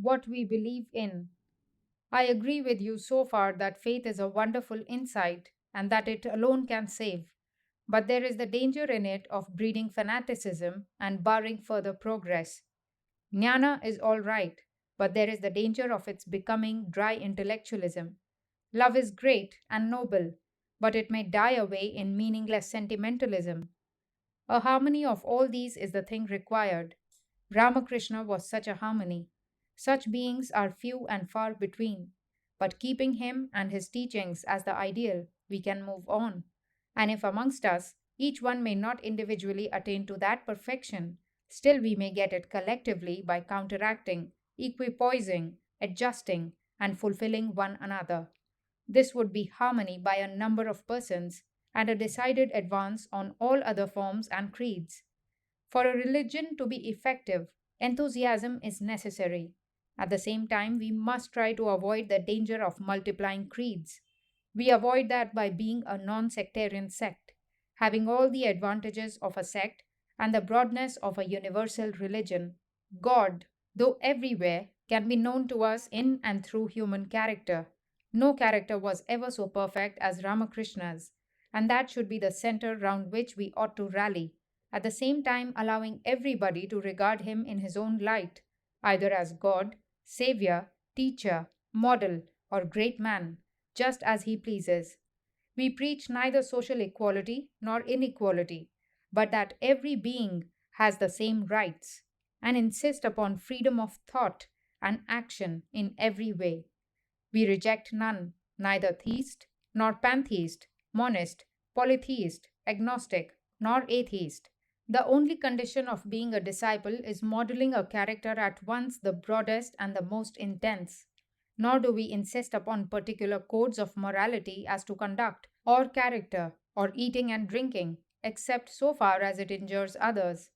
what we believe in. I agree with you so far that faith is a wonderful insight and that it alone can save. But there is the danger in it of breeding fanaticism and barring further progress. Jnana is all right, but there is the danger of its becoming dry intellectualism. Love is great and noble, but it may die away in meaningless sentimentalism. A harmony of all these is the thing required. Ramakrishna was such a harmony. Such beings are few and far between. But keeping him and his teachings as the ideal, we can move on. And if amongst us, each one may not individually attain to that perfection, still we may get it collectively by counteracting, equipoising, adjusting, and fulfilling one another. This would be harmony by a number of persons and a decided advance on all other forms and creeds. For a religion to be effective, enthusiasm is necessary. At the same time, we must try to avoid the danger of multiplying creeds. We avoid that by being a non sectarian sect, having all the advantages of a sect and the broadness of a universal religion. God, though everywhere, can be known to us in and through human character. No character was ever so perfect as Ramakrishna's, and that should be the center round which we ought to rally, at the same time allowing everybody to regard him in his own light, either as God, Savior, Teacher, Model, or Great Man, just as he pleases. We preach neither social equality nor inequality, but that every being has the same rights, and insist upon freedom of thought and action in every way. We reject none, neither theist nor pantheist, monist, polytheist, agnostic, nor atheist. The only condition of being a disciple is modeling a character at once the broadest and the most intense. Nor do we insist upon particular codes of morality as to conduct, or character, or eating and drinking, except so far as it injures others.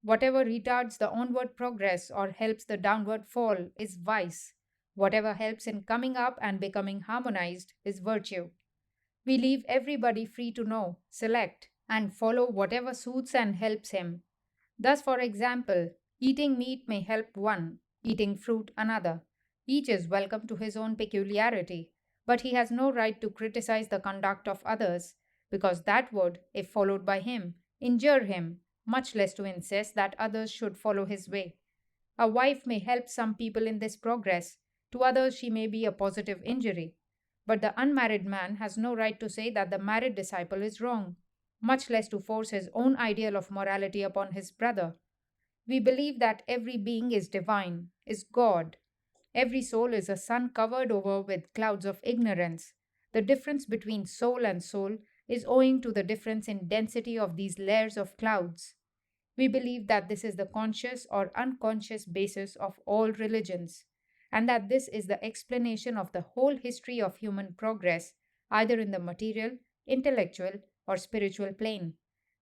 Whatever retards the onward progress or helps the downward fall is vice. Whatever helps in coming up and becoming harmonized is virtue. We leave everybody free to know, select, and follow whatever suits and helps him. Thus, for example, eating meat may help one, eating fruit another. Each is welcome to his own peculiarity, but he has no right to criticize the conduct of others, because that would, if followed by him, injure him, much less to insist that others should follow his way. A wife may help some people in this progress, to others she may be a positive injury. But the unmarried man has no right to say that the married disciple is wrong, much less to force his own ideal of morality upon his brother. We believe that every being is divine, is God. Every soul is a sun covered over with clouds of ignorance. The difference between soul and soul is owing to the difference in density of these layers of clouds. We believe that this is the conscious or unconscious basis of all religions, and that this is the explanation of the whole history of human progress, either in the material, intellectual, or spiritual plane.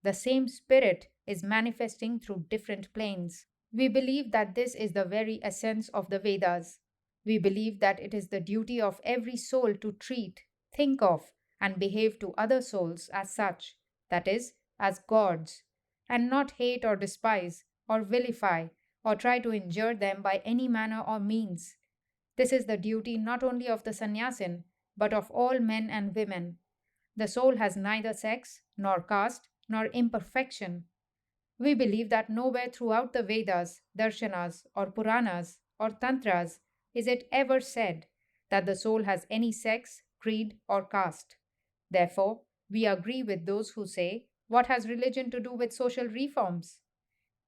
The same spirit is manifesting through different planes. We believe that this is the very essence of the Vedas. We believe that it is the duty of every soul to treat, think of, and behave to other souls as such, that is, as gods, and not hate or despise, or vilify, or try to injure them by any manner or means. This is the duty not only of the sannyasin, but of all men and women. The soul has neither sex, nor caste, nor imperfection. We believe that nowhere throughout the Vedas, Darshanas, or Puranas, or Tantras is it ever said that the soul has any sex, creed, or caste. Therefore, we agree with those who say, what has religion to do with social reforms?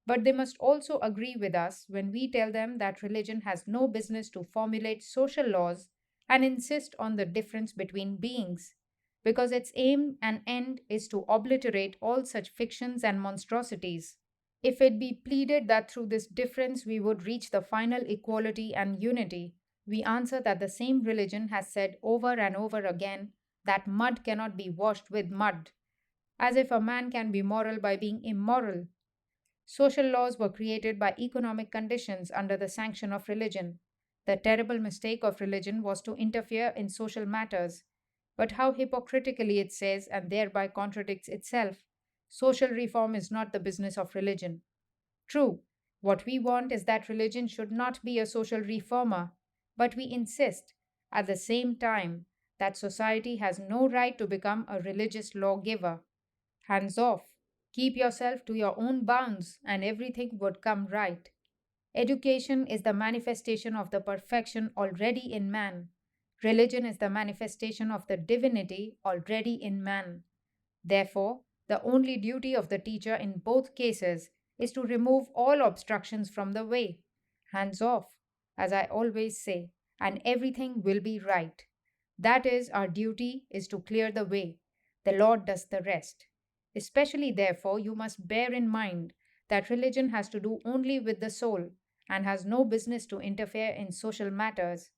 But they must also agree with us when we tell them that religion has no business to formulate social laws and insist on the difference between beings, because its aim and end is to obliterate all such fictions and monstrosities. If it be pleaded that through this difference we would reach the final equality and unity, we answer that the same religion has said over and over again that mud cannot be washed with mud, as if a man can be moral by being immoral. Social laws were created by economic conditions under the sanction of religion. The terrible mistake of religion was to interfere in social matters. But how hypocritically it says and thereby contradicts itself. Social reform is not the business of religion. True, What we want is that religion should not be a social reformer, but we insist at the same time that society has no right to become a religious lawgiver. Hands off. Keep yourself to your own bounds, and everything would come right. Education is the manifestation of the perfection already in man. Religion is the manifestation of the divinity already in man. Therefore, the only duty of the teacher in both cases is to remove all obstructions from the way. Hands off, as I always say, and everything will be right. That is, our duty is to clear the way. The Lord does the rest. Especially, therefore, you must bear in mind that religion has to do only with the soul and has no business to interfere in social matters.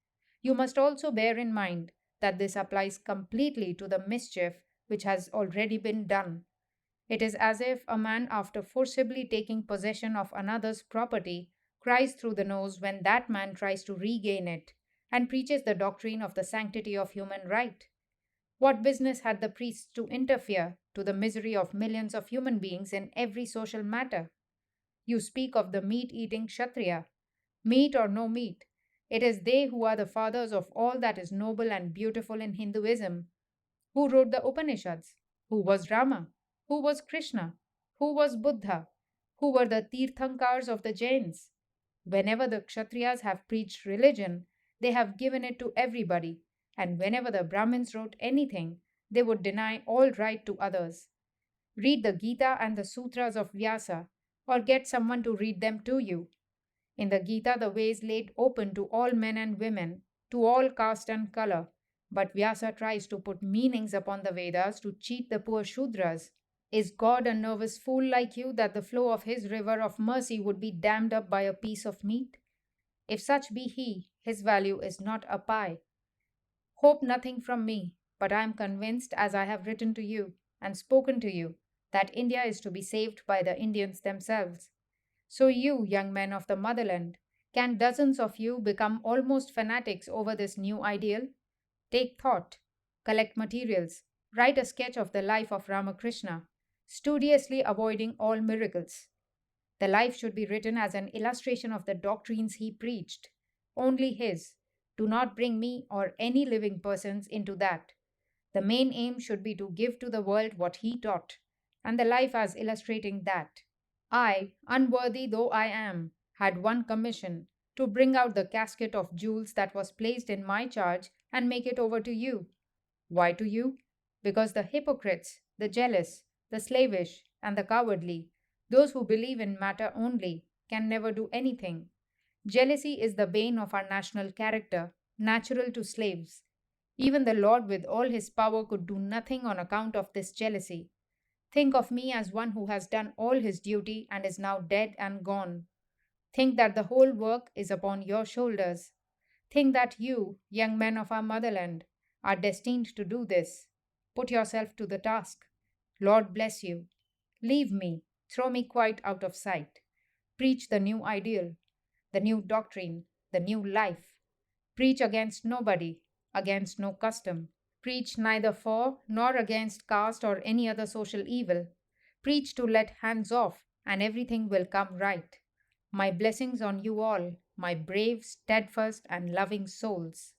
You must also bear in mind that this applies completely to the mischief which has already been done. It is as if a man, after forcibly taking possession of another's property, cries through the nose when that man tries to regain it, and preaches the doctrine of the sanctity of human right. What business had the priests to interfere to the misery of millions of human beings in every social matter? You speak of the meat eating Kshatriya. Meat or no meat, it is they who are the fathers of all that is noble and beautiful in Hinduism. Who wrote the Upanishads? Who was Rama? Who was Krishna? Who was Buddha? Who were the Tirthankars of the Jains? Whenever the Kshatriyas have preached religion, they have given it to everybody, and whenever the Brahmins wrote anything, they would deny all right to others. Read the Gita and the Sutras of Vyasa, or get someone to read them to you. In the Gita, the way is laid open to all men and women, to all caste and color. But Vyasa tries to put meanings upon the Vedas to cheat the poor Shudras. Is God a nervous fool like you that the flow of his river of mercy would be dammed up by a piece of meat? If such be he, his value is not a pie. Hope nothing from me, but I am convinced, as I have written to you and spoken to you, that India is to be saved by the Indians themselves. So, you, young men of the motherland, can dozens of you become almost fanatics over this new ideal? Take thought, collect materials, write a sketch of the life of Ramakrishna, studiously avoiding all miracles. The life should be written as an illustration of the doctrines he preached, only his. Do not bring me or any living persons into that. The main aim should be to give to the world what he taught, and the life as illustrating that. I, unworthy though I am, had one commission to bring out the casket of jewels that was placed in my charge and make it over to you. Why to you? Because the hypocrites, the jealous, the slavish, and the cowardly, those who believe in matter only, can never do anything. Jealousy is the bane of our national character, natural to slaves. Even the Lord, with all his power, could do nothing on account of this jealousy. Think of me as one who has done all his duty and is now dead and gone. Think that the whole work is upon your shoulders. Think that you, young men of our motherland, are destined to do this. Put yourself to the task. Lord bless you. Leave me, throw me quite out of sight. Preach the new ideal, the new doctrine, the new life. Preach against nobody, against no custom. Preach neither for nor against caste or any other social evil. Preach to let hands off, and everything will come right. My blessings on you all, my brave, steadfast, and loving souls.